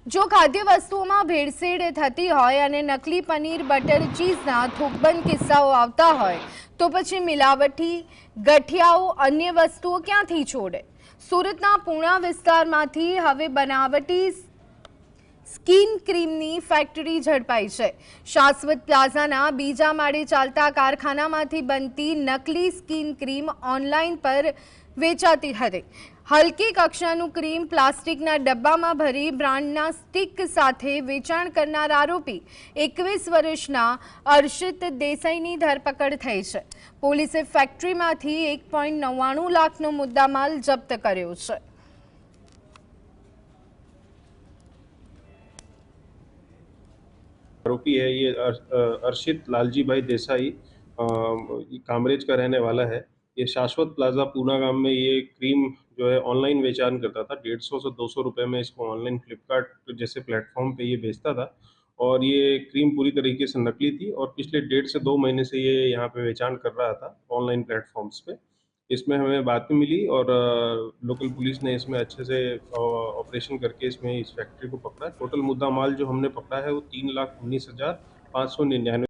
જો ખાદ્ય વસ્તુઓમાં ભેળસેળ થતી હોય અને નકલી પનીર બટર ચીઝના થૂકબંધ કિસ્સાઓ આવતા હોય તો પછી મિલાવટી ગઠિયાઓ અન્ય વસ્તુઓ ક્યાંથી છોડે? સુરતના પૂણા વિસ્તારમાંથી હવે બનાવટી સ્કિન ક્રીમની ફેક્ટરી ઝડપાઈ છે। શાશ્વત પ્લાઝાના બીજા માળે ચાલતા કારખાનામાંથી બનતી નકલી સ્કિન ક્રીમ ઓનલાઈન પર વેચાતી હતી। હલકી કક્ષાનું ક્રીમ પ્લાસ્ટિકના ડબ્બામાં ભરી બ્રાન્ડના સ્ટિક સાથે વેચાણ કરનાર આરોપી 21 વર્ષના અર્શિત દેસાઈની ધરપકડ થઈ છે। પોલીસે ફેક્ટરીમાંથી 1.99 લાખનો મુદ્દામાલ જપ્ત કર્યો છે। आरोपी है ये अर्शित लालजी भाई देसाई कामरेज का रहने वाला है। ये शाश्वत प्लाजा पूना गांव में ये क्रीम जो है ऑनलाइन बेचान करता था। 150 से 200 रुपए में इसको ऑनलाइन फ्लिपकार्ट जैसे प्लेटफॉर्म पे ये बेचता था और ये क्रीम पूरी तरीके से नकली थी और पिछले 1.5 से 2 महीने से ये यहाँ पे बेचान कर रहा था ऑनलाइन प्लेटफॉर्म्स पे। इसमें हमें बातमी मिली और लोकल पुलिस ने इसमें अच्छे से ऑपरेशन करके इसमें इस फैक्ट्री को पकड़ा। टोटल मुद्दा माल जो हमने पकड़ा है वो 3,19,599